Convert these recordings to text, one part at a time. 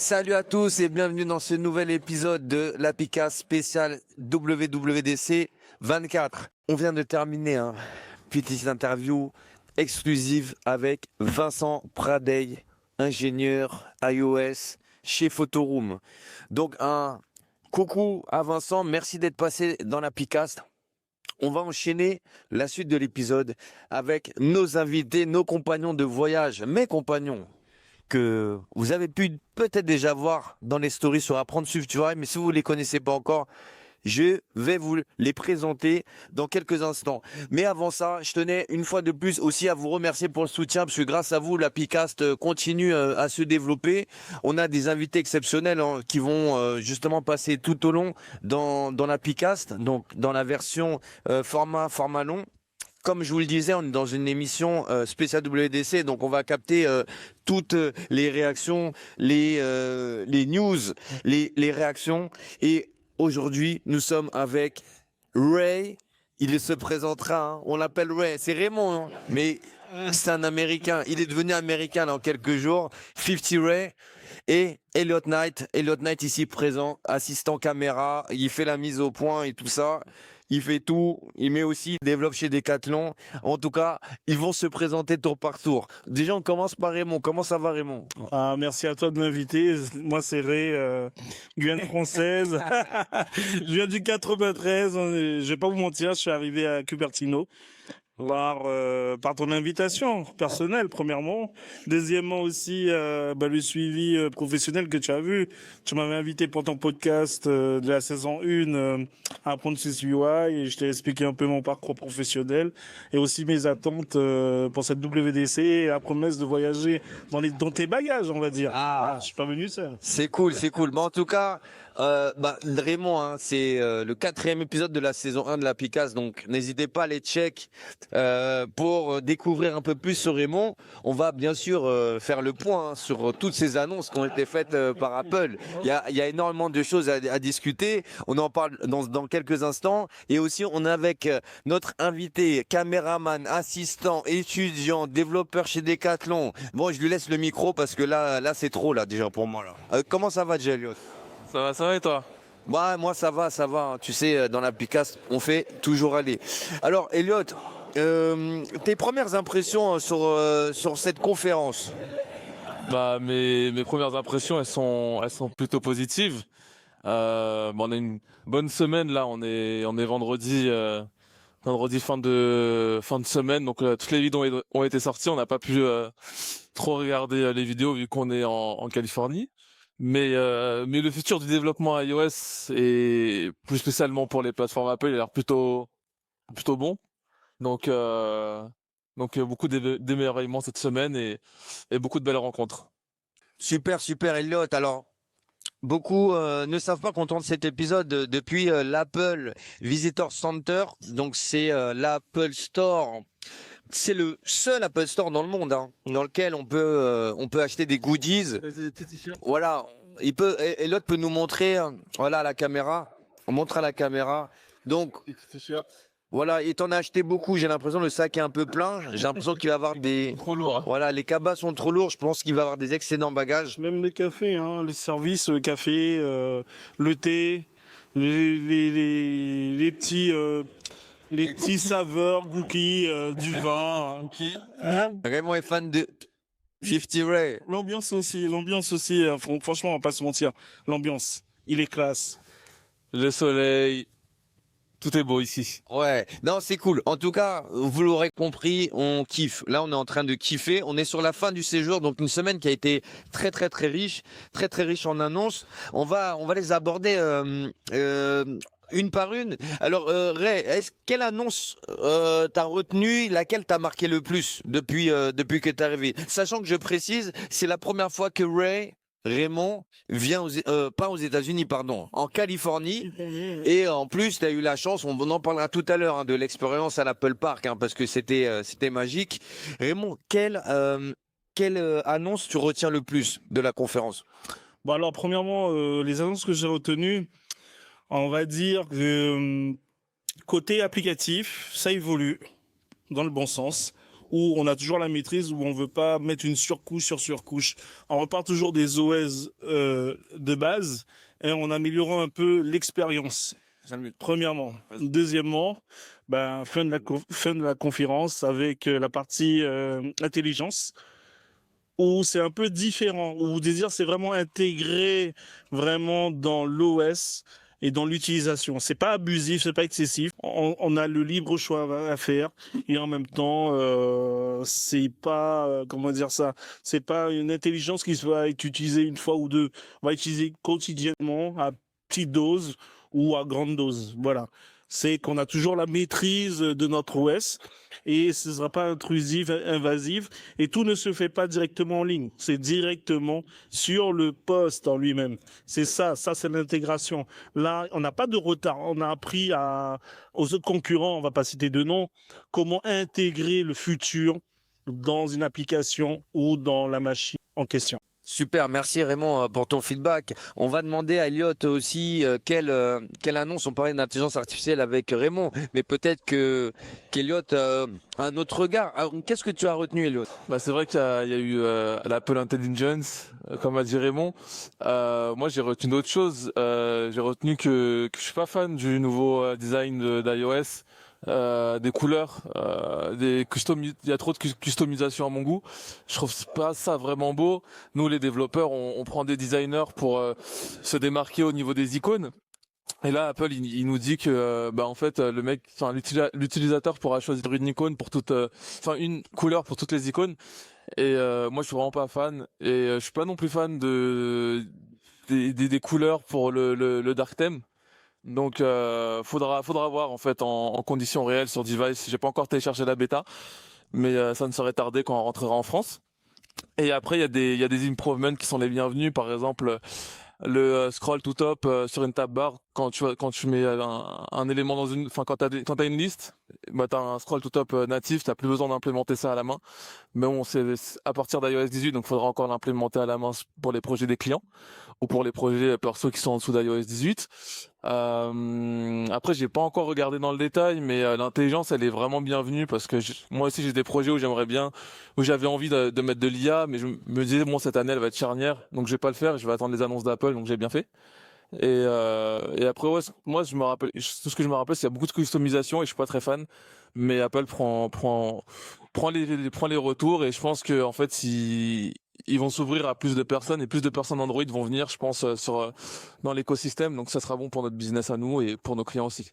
Salut à tous et bienvenue dans ce nouvel épisode de l'Apicast spécial WWDC 24. On vient de terminer une petite interview exclusive avec Vincent Pradey, ingénieur iOS chez Photoroom. Donc un coucou à Vincent, merci d'être passé dans l'Apicast. On va enchaîner la suite de l'épisode avec nos invités, nos compagnons de voyage, mes compagnons que vous avez pu peut-être déjà voir dans les stories sur Apprendre, Suivre, Tu vois, mais si vous ne les connaissez pas encore, je vais vous les présenter dans quelques instants. Mais avant ça, je tenais une fois de plus aussi à vous remercier pour le soutien, parce que grâce à vous, l'Apicast continue à se développer. On a des invités exceptionnels qui vont justement passer tout au long dans l'Apicast, donc dans la version format long. Comme je vous le disais, on est dans une émission spéciale WDC, donc on va capter toutes les réactions, les news, les réactions. Et aujourd'hui, nous sommes avec Ray. Il se présentera, hein. On l'appelle Ray, c'est Raymond, hein. Mais c'est un Américain. Il est devenu américain dans quelques jours. 50 Ray. Et Elliot Knight ici présent, assistant caméra, il fait la mise au point et tout ça. Il fait tout, il met aussi, il développe chez Decathlon. En tout cas, ils vont se présenter tour par tour. Déjà, on commence par Raymond. Comment ça va, Raymond? Merci à toi de m'inviter. Moi, c'est Ray, Guyane française. Je viens du 93. Je vais pas vous mentir, je suis arrivé à Cupertino par ton invitation personnelle, premièrement. Deuxièmement aussi, le suivi professionnel que tu as vu. Tu m'avais invité pour ton podcast de la saison 1 à apprendre sur UI et je t'ai expliqué un peu mon parcours professionnel et aussi mes attentes pour cette WDC et la promesse de voyager dans tes bagages, on va dire. Je suis pas venu seul. C'est cool, c'est cool. Mais en tout cas, Raymond, hein, c'est le 4e épisode de la saison 1 de l'Apicast, donc n'hésitez pas à les check pour découvrir un peu plus sur Raymond. On va bien sûr faire le point sur toutes ces annonces qui ont été faites par Apple. Il y a énormément de choses à discuter. On en parle dans quelques instants. Et aussi, on est avec notre invité, caméraman, assistant, étudiant, développeur chez Decathlon. Bon, je lui laisse le micro parce que là c'est trop là déjà pour moi là. Comment ça va, Elliot? Ça va et toi? Bah, moi ça va. Tu sais, dans l'Apicast, on fait toujours aller. Alors, Elliot, tes premières impressions sur cette conférence? Mes premières impressions, elles sont plutôt positives. On a une bonne semaine là, on est vendredi fin de semaine, donc toutes les vidéos ont été sorties. On n'a pas pu trop regarder les vidéos vu qu'on est en Californie. Mais le futur du développement iOS et plus spécialement pour les plateformes Apple, il a l'air plutôt bon. Donc beaucoup d'émerveillement cette semaine et beaucoup de belles rencontres. Super, Elliot. Alors, beaucoup ne savent pas qu'on tourne cet épisode depuis l'Apple Visitor Center. Donc, c'est l'Apple Store. C'est le seul Apple Store dans le monde, hein, dans lequel on peut acheter des goodies. Voilà, Elliot peut nous montrer, voilà, à la caméra. On montre à la caméra. Donc, voilà, et t'en as acheté beaucoup. J'ai l'impression le sac est un peu plein. J'ai l'impression qu'il va avoir des... Trop lourd. Hein. Voilà, les cabas sont trop lourds. Je pense qu'il va avoir des excédents bagages. Même les cafés, hein, les services, le café, le thé, les petits saveurs, cookies, du vin. Raymond est fan de 50 Ray. L'ambiance aussi. Franchement, on va pas se mentir. L'ambiance, il est classe. Le soleil, tout est beau ici. Ouais, non, c'est cool. En tout cas, vous l'aurez compris, on kiffe. Là, on est en train de kiffer. On est sur la fin du séjour, donc une semaine qui a été très riche en annonces. On va les aborder une par une. Alors, Ray, quelle annonce t'as retenu, laquelle t'a marqué le plus depuis que t'es arrivé? Sachant que je précise, c'est la première fois que Raymond vient pas aux États-Unis, pardon, en Californie. Et en plus, tu as eu la chance, on en parlera tout à l'heure, hein, de l'expérience à l'Apple Park, hein, parce que c'était magique. Raymond, quelle annonce tu retiens le plus de la conférence? Bon alors, premièrement, les annonces que j'ai retenues, on va dire que côté applicatif, ça évolue dans le bon sens. où on a toujours la maîtrise, où on veut pas mettre une surcouche sur surcouche. On repart toujours des OS de base et en améliorant un peu l'expérience. Premièrement. Deuxièmement, fin de la conférence avec la partie intelligence, où c'est un peu différent, où Désir c'est vraiment intégré vraiment dans l'OS et dans l'utilisation. C'est pas abusif, c'est pas excessif. On a le libre choix à faire et en même temps, c'est pas comment dire ça, c'est pas une intelligence qui va être utilisée une fois ou deux. On va utiliser quotidiennement à petite dose ou à grande dose. Voilà. C'est qu'on a toujours la maîtrise de notre OS et ce ne sera pas intrusif, invasif et tout ne se fait pas directement en ligne. C'est directement sur le poste en lui-même. C'est ça c'est l'intégration. Là, on n'a pas de retard. On a appris aux autres concurrents, on va pas citer de nom, comment intégrer le futur dans une application ou dans la machine en question. Super, merci Raymond pour ton feedback. On va demander à Elliot aussi quelle annonce, on parlait d'intelligence artificielle avec Raymond, mais peut-être que qu'Elliot a un autre regard. Alors, qu'est-ce que tu as retenu, Elliot? C'est vrai qu'il y a eu l'Apple Intelligence, comme a dit Raymond. Moi, j'ai retenu d'autres choses. J'ai retenu que je suis pas fan du nouveau design d'iOS. Des couleurs, il y a trop de customisation à mon goût. Je trouve pas ça vraiment beau. Nous, les développeurs, on prend des designers pour se démarquer au niveau des icônes. Et là, Apple, il nous dit que, en fait, l'utilisateur pourra choisir une icône pour une couleur pour toutes les icônes. Et moi, je suis vraiment pas fan. Et je suis pas non plus fan des couleurs pour le dark theme. Donc faudra voir en fait en conditions réelles sur device. J'ai pas encore téléchargé la bêta, mais ça ne serait tardé quand on rentrera en France. Et après il y a des improvements qui sont les bienvenus. Par exemple le scroll to top sur une tab bar quand tu mets un élément dans quand t'as une liste, t'as un scroll to top natif, t'as plus besoin d'implémenter ça à la main. Mais bon, c'est à partir d'iOS 18, donc faudra encore l'implémenter à la main pour les projets des clients ou pour les projets perso qui sont en dessous d'iOS 18. Après, j'ai pas encore regardé dans le détail, mais l'intelligence, elle est vraiment bienvenue parce que moi aussi j'ai des projets où j'avais envie de mettre de l'IA, mais je me disais bon, cette année elle va être charnière, donc je vais pas le faire, je vais attendre les annonces d'Apple, donc j'ai bien fait. Et après, ouais, moi je me rappelle, tout ce que je me rappelle, c'est qu'il y a beaucoup de customisation et je suis pas très fan, mais Apple prend les retours et je pense que en fait ils vont s'ouvrir à plus de personnes et plus de personnes Android vont venir, je pense, dans l'écosystème. Donc, ça sera bon pour notre business à nous et pour nos clients aussi.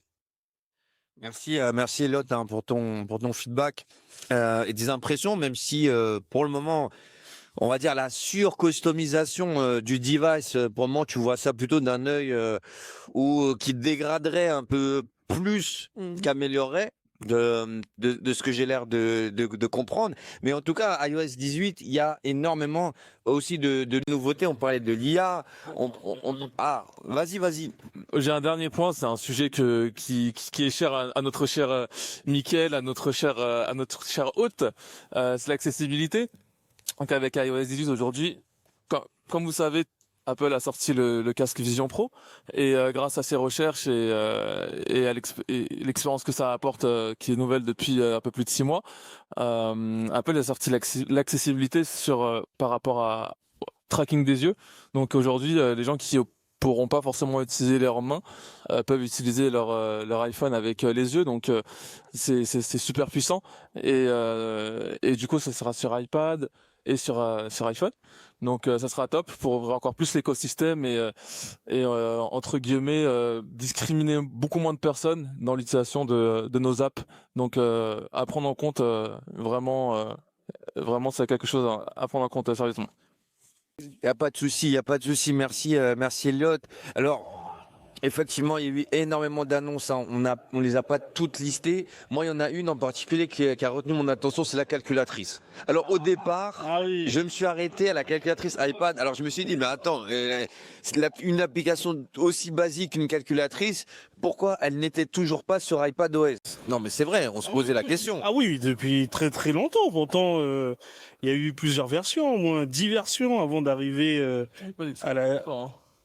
Merci, merci Elliot pour ton feedback et des impressions, même si pour le moment, on va dire la sur-customisation du device, pour le moment, tu vois ça plutôt d'un œil qui dégraderait un peu plus qu'améliorerait. De ce que j'ai l'air de comprendre, mais en tout cas iOS 18 il y a énormément aussi de nouveautés. On parlait de l'IA, vas-y. J'ai un dernier point, c'est un sujet qui est cher à notre cher Mickaël, à notre cher hôte, c'est l'accessibilité. Donc avec iOS 18 aujourd'hui, comme vous savez, Apple a sorti le casque Vision Pro et grâce à ses recherches et l'expérience que ça apporte, qui est nouvelle depuis un peu plus de 6 mois, Apple a sorti l'accessibilité par rapport au tracking des yeux. Donc aujourd'hui, les gens qui pourront pas forcément utiliser leurs mains peuvent utiliser leur iPhone avec les yeux. Donc c'est super puissant et du coup ça sera sur iPad et sur iPhone. Donc ça sera top pour ouvrir encore plus l'écosystème et entre guillemets discriminer beaucoup moins de personnes dans l'utilisation de nos apps. Donc à prendre en compte vraiment c'est quelque chose à prendre en compte sérieusement. Il y a pas de souci, merci Elliot. Alors effectivement, il y a eu énormément d'annonces, hein. On les a pas toutes listées. Moi, il y en a une en particulier qui a retenu mon attention, c'est la calculatrice. Alors au départ, je me suis arrêté à la calculatrice iPad. Alors je me suis dit, mais attends, une application aussi basique qu'une calculatrice, pourquoi elle n'était toujours pas sur iPadOS? Non, mais c'est vrai, on se posait la question. Ah oui, depuis très très longtemps. Pourtant, il y a eu plusieurs versions, au moins 10 versions avant d'arriver à la...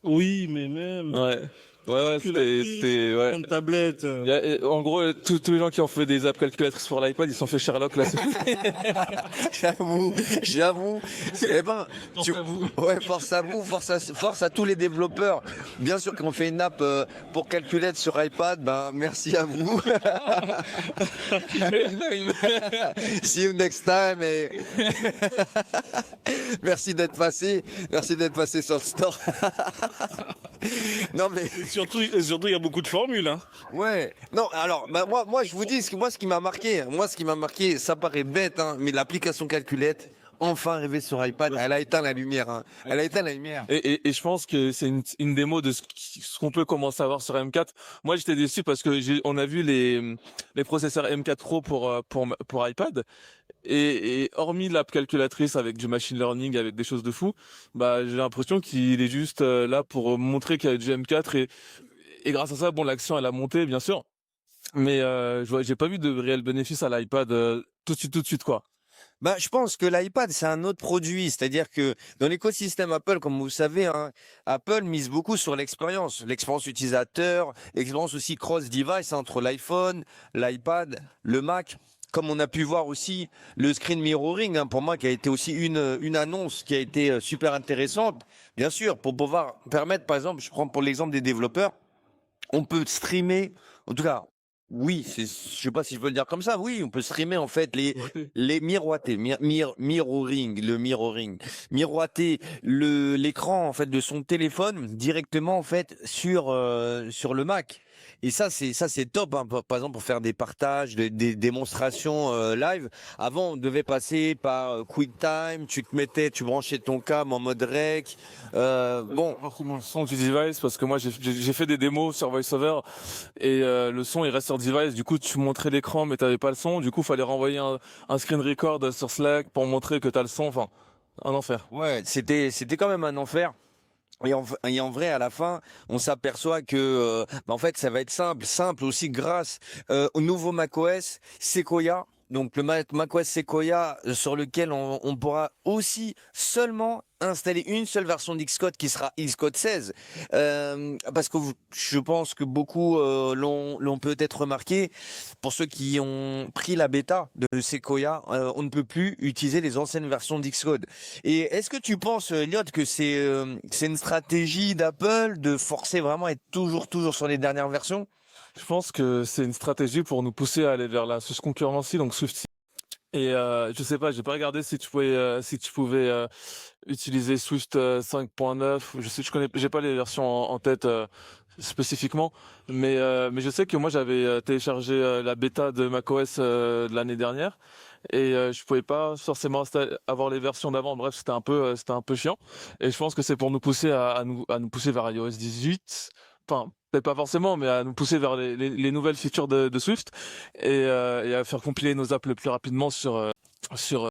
Oui, mais même... Ouais. Ouais, ouais. Une tablette. En gros, tous les gens qui ont fait des apps calculatrices pour l'iPad, ils sont fait Sherlock là. J'avoue. Eh ben, ouais, force à tous les développeurs. Bien sûr qu'on fait une app pour calculette sur iPad, ben merci à vous. See you next time et merci d'être passé sur le store. Non mais Et surtout, il y a beaucoup de formules. Hein. ouais. Non, alors bah, moi je vous dis ce qui m'a marqué, ça paraît bête hein, mais l'application calculette enfin arrivée sur iPad, elle a éteint la lumière hein. Elle a éteint la lumière. Et je pense que c'est une démo de ce qu'on peut commencer à voir sur M4. Moi, j'étais déçu parce que on a vu les processeurs M4 Pro pour iPad. Et hormis l'app calculatrice avec du machine learning, avec des choses de fou, bah, j'ai l'impression qu'il est juste là pour montrer qu'il y a du M4 et grâce à ça, bon, l'action, elle a monté, bien sûr. Mais j'ai pas vu de réel bénéfice à l'iPad tout de suite, quoi. Bah, je pense que l'iPad, c'est un autre produit. C'est-à-dire que dans l'écosystème Apple, comme vous le savez, hein, Apple mise beaucoup sur l'expérience utilisateur, l'expérience aussi cross-device entre l'iPhone, l'iPad, le Mac. Comme on a pu voir aussi le screen mirroring, hein, pour moi, qui a été aussi une annonce qui a été super intéressante. Bien sûr, pour pouvoir permettre, par exemple, je prends pour l'exemple des développeurs, on peut streamer, en tout cas, oui, je sais pas si je peux le dire comme ça. Oui, on peut streamer en fait les miroiter, miroiter l'écran en fait de son téléphone directement en fait sur le Mac. Et ça c'est top hein, par exemple pour faire des partages, des démonstrations live. Avant on devait passer par QuickTime, tu branchais ton cam en mode rec. Bon, Le son du device, parce que moi, j'ai fait des démos sur VoiceOver et le son, il reste sur device. Du coup, tu montrais l'écran, mais t'avais pas le son. Du coup, fallait renvoyer un screen record sur Slack pour montrer que t'as le son. Enfin, un enfer. ouais, c'était quand même un enfer. Et en vrai, à la fin, on s'aperçoit que, en fait, ça va être simple aussi grâce au nouveau macOS Sequoia. Donc le macOS Sequoia sur lequel on pourra aussi seulement installer une seule version d'Xcode qui sera Xcode 16. Parce que je pense que beaucoup l'ont peut-être remarqué. Pour ceux qui ont pris la bêta de Sequoia, on ne peut plus utiliser les anciennes versions d'Xcode. Et est-ce que tu penses, Elliot, que c'est une stratégie d'Apple de forcer vraiment à être toujours sur les dernières versions? Je pense que c'est une stratégie pour nous pousser à aller vers la Swift concurrency, donc Swift. Et je sais pas, j'ai pas regardé si tu pouvais utiliser Swift 5.9. J'ai pas les versions en tête spécifiquement, mais je sais que moi j'avais téléchargé la bêta de macOS de l'année dernière et je pouvais pas forcément avoir les versions d'avant. Bref, c'était un peu chiant. Et je pense que c'est pour nous pousser à nous pousser vers iOS 18. Enfin, peut-être pas forcément, mais à nous pousser vers les nouvelles features de Swift et à faire compiler nos apps le plus rapidement sur sur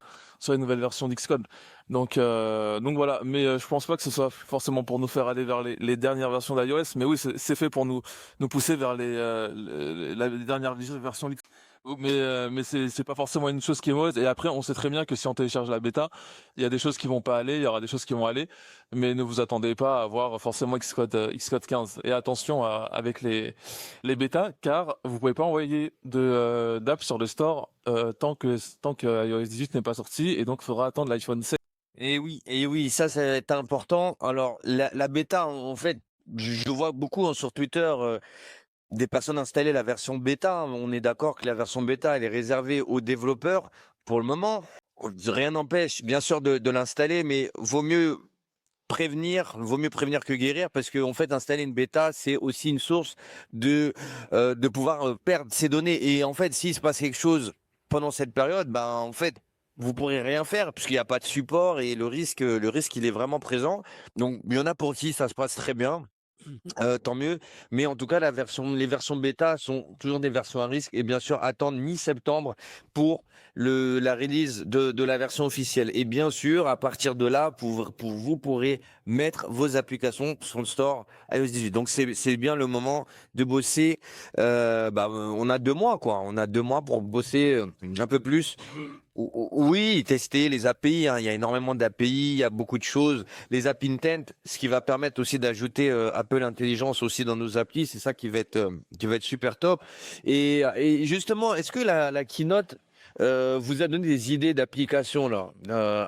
les nouvelles versions d'Xcode. Donc voilà. Mais je pense pas que ce soit forcément pour nous faire aller vers les dernières versions d'iOS, mais oui, c'est fait pour nous pousser vers la dernière version d'Xcode. Mais c'est pas forcément une chose qui est mauvaise. Et après, on sait très bien que si on télécharge la bêta, il y a des choses qui vont pas aller, il y aura des choses qui vont aller. Mais ne vous attendez pas à avoir forcément Xcode 15. Et attention avec les bêtas, car vous pouvez pas envoyer d'app sur le store tant que iOS 18 n'est pas sorti. Et donc, il faudra attendre l'iPhone 7. Et oui, ça c'est important. Alors la bêta, en fait, je vois beaucoup hein, sur Twitter des personnes installer la version bêta. On est d'accord que la version bêta, elle est réservée aux développeurs pour le moment. Rien n'empêche, bien sûr, de l'installer, mais vaut mieux prévenir que guérir, parce que en fait, installer une bêta, c'est aussi une source de pouvoir perdre ses données. Et en fait, s'il se passe quelque chose pendant cette période, ben en fait, vous pourrez rien faire puisqu'il n'y a pas de support et le risque, il est vraiment présent. Donc, il y en a pour qui ça se passe très bien. Tant mieux, mais en tout cas les versions bêta sont toujours des versions à risque et bien sûr attendre mi-septembre pour la release de la version officielle. Et bien sûr, à partir de là, vous pourrez mettre vos applications sur le store iOS 18. Donc c'est bien le moment de bosser. On a 2 mois quoi. On a 2 mois pour bosser un peu plus. Oui, tester les API. Hein. Il y a énormément d'API, il y a beaucoup de choses. Les App Intent, ce qui va permettre aussi d'ajouter Apple Intelligence aussi dans nos applis, c'est ça qui va être super top. Et justement, est-ce que la keynote vous a donné des idées d'applications là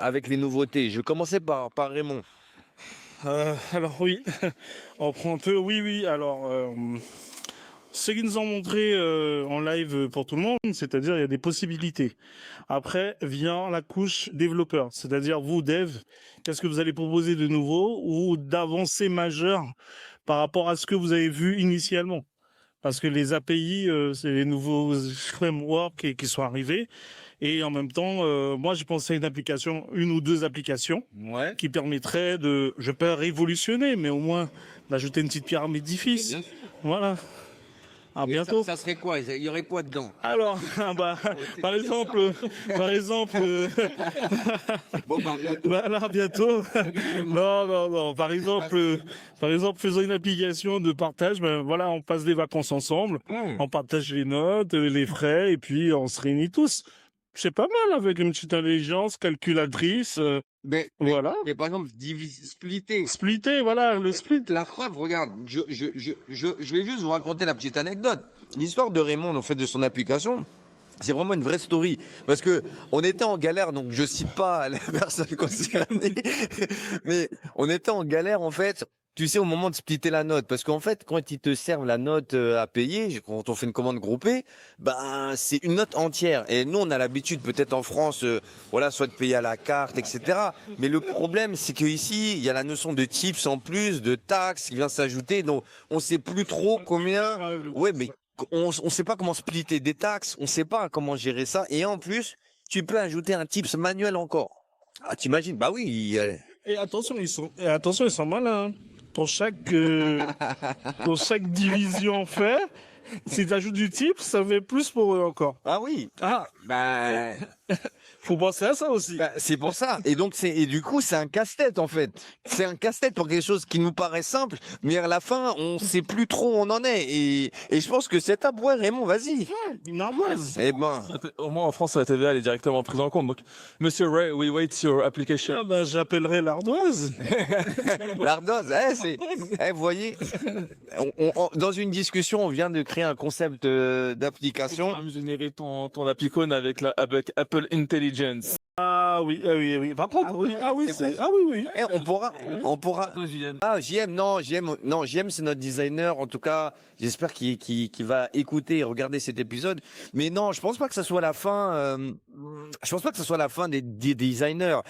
avec les nouveautés? Je vais commencer par Raymond. Alors oui, on prend un peu. Oui, oui. Alors, ce qu'ils nous ont montré en live pour tout le monde, c'est-à-dire il y a des possibilités. Après vient la couche développeur, c'est-à-dire vous, dev, qu'est-ce que vous allez proposer de nouveau ou d'avancées majeures par rapport à ce que vous avez vu initialement. Parce que les API, c'est les nouveaux frameworks qui sont arrivés. Et en même temps, moi, j'ai pensé à une ou deux applications Ouais. qui permettraient de, je vais pas révolutionner, mais au moins d'ajouter une petite pierre à l'édifice. Voilà. À bientôt. Ça serait quoi? Il y aurait quoi dedans? Alors, par exemple, voilà, bientôt. Non. Par exemple, faisons une application de partage. Ben voilà, on passe des vacances ensemble, on partage les notes, les frais, et puis on se réunit tous. C'est pas mal avec une petite intelligence calculatrice. Voilà. Mais par exemple, splitter. Splitter, voilà, le split. La preuve, regarde, je vais juste vous raconter la petite anecdote. L'histoire de Raymond, en fait, de son application, c'est vraiment une vraie story. Parce que on était en galère, donc je cite pas la personne concernée, mais on était en galère, en fait. Tu sais, au moment de splitter la note, parce qu'en fait, quand ils te servent la note à payer, quand on fait une commande groupée, ben c'est une note entière. Et nous, on a l'habitude, peut-être en France, voilà, soit de payer à la carte, etc. Mais le problème, c'est que ici, il y a la notion de tips en plus, de taxes qui vient s'ajouter, donc on sait plus trop combien. Ouais, mais on sait pas comment splitter des taxes, on sait pas comment gérer ça. Et en plus, tu peux ajouter un tips manuel encore. Ah, t'imagines? Bah oui. Et attention, ils sont malins. Pour chaque division fait, si tu ajoutes du type, ça fait plus pour eux encore. Ah oui. Ah, Bah, faut penser à ça aussi. c'est pour ça. Et donc et du coup, c'est un casse-tête en fait. C'est un casse-tête pour quelque chose qui nous paraît simple, mais à la fin, on sait plus trop où on en est. Et je pense que c'est à ouais, Raymond, vas-y. Une armoise. Eh ben, Au moins en France, la TVA elle est directement prise en compte. Donc, Monsieur Ray, we wait your application. Ah ben, j'appellerai l'ardoise. l'ardoise, vous voyez, dans une discussion, on vient de créer un concept d'application. Générer ton applicone avec Apple Intelligence. Ah oui. Par contre, oui. Eh, on pourra. Ah, JM, c'est notre designer. En tout cas, j'espère qu'il va écouter et regarder cet épisode. Mais non, je pense pas que ça soit la fin. Je pense pas que ce soit la fin des designers.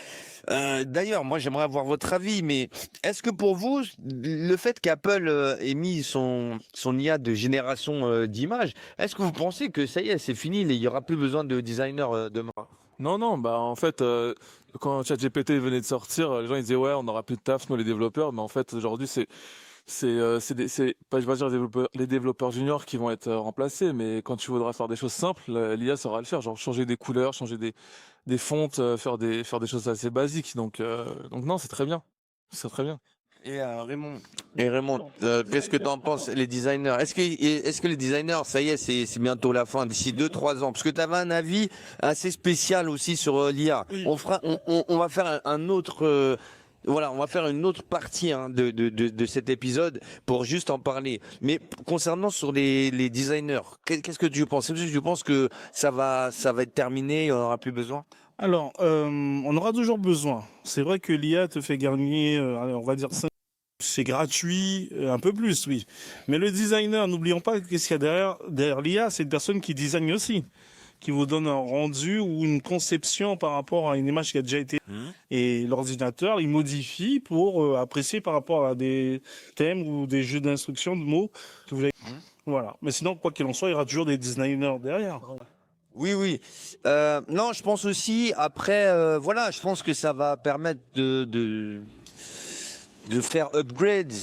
D'ailleurs, moi, j'aimerais avoir votre avis. Mais est-ce que pour vous, le fait qu'Apple ait mis son IA de génération d'images, est-ce que vous pensez que ça y est, c'est fini, il y aura plus besoin de designers demain? Non, bah en fait, quand ChatGPT venait de sortir, les gens ils disaient ouais, on n'aura plus de taf, nous les développeurs, mais en fait aujourd'hui c'est pas, je vais pas dire les développeurs juniors qui vont être remplacés, mais quand tu voudras faire des choses simples, l'IA saura le faire, genre changer des couleurs, changer des fontes, faire des choses assez basiques. Donc non, c'est très bien, c'est très bien. Et Raymond, qu'est-ce que tu en penses, les designers? Est-ce que les designers, ça y est, c'est bientôt la fin, d'ici 2-3 ans? Parce que tu avais un avis assez spécial aussi sur l'IA. Oui. On va faire un autre, voilà, on va faire une autre partie de cet épisode pour juste en parler. Mais concernant sur les designers, qu'est-ce que tu penses? Est-ce que tu penses que ça va être terminé, on n'aura plus besoin? Alors, on aura toujours besoin. C'est vrai que l'IA te fait gagner, on va dire, c'est gratuit, un peu plus, oui. Mais le designer, n'oublions pas qu'est-ce qu'il y a derrière l'IA, c'est une personne qui design aussi, qui vous donne un rendu ou une conception par rapport à une image qui a déjà été. Et l'ordinateur, il modifie pour apprécier par rapport à des thèmes ou des jeux d'instruction de mots que vous avez. Voilà. Mais sinon, quoi qu'il en soit, il y aura toujours des designers derrière. Oui. Non, je pense aussi, après, voilà, je pense que ça va permettre de faire upgrade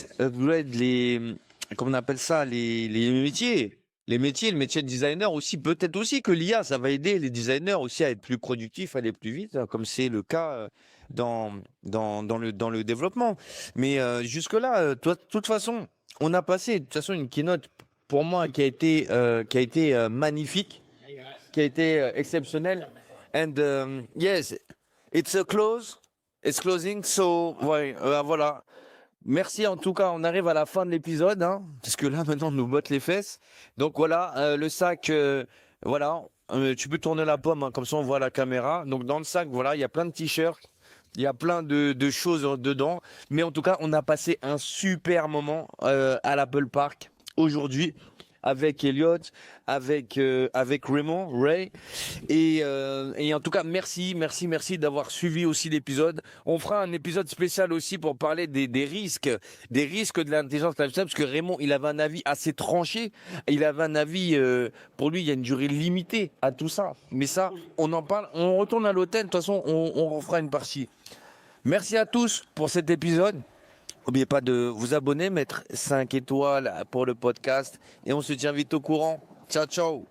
les, comment on appelle ça, les métiers. les métiers, le métier de designer aussi, peut-être aussi que l'IA, ça va aider les designers aussi à être plus productifs, à aller plus vite, hein, comme c'est le cas dans le développement. Mais jusque-là, toi, de toute façon, on a passé de toute façon une keynote pour moi qui a été magnifique, qui a été exceptionnelle. And yes, it's a close, it's closing, so ouais, voilà. Merci en tout cas, on arrive à la fin de l'épisode, hein, parce que là maintenant on nous botte les fesses. Donc voilà, le sac, voilà, tu peux tourner la pomme, hein, comme ça on voit la caméra. Donc dans le sac, voilà, il y a plein de t-shirts, il y a plein de choses dedans. Mais en tout cas, on a passé un super moment à l'Apple Park aujourd'hui avec Elliot, avec Raymond, Ray. Et en tout cas, merci d'avoir suivi aussi l'épisode. On fera un épisode spécial aussi pour parler des risques de l'intelligence artificielle, parce que Raymond, il avait un avis assez tranché. Il avait un avis, pour lui, il y a une durée limitée à tout ça. Mais ça, on en parle, on retourne à l'hôtel. De toute façon, on refera une partie. Merci à tous pour cet épisode. N'oubliez pas de vous abonner, mettre 5 étoiles pour le podcast et on se tient vite au courant. Ciao, ciao.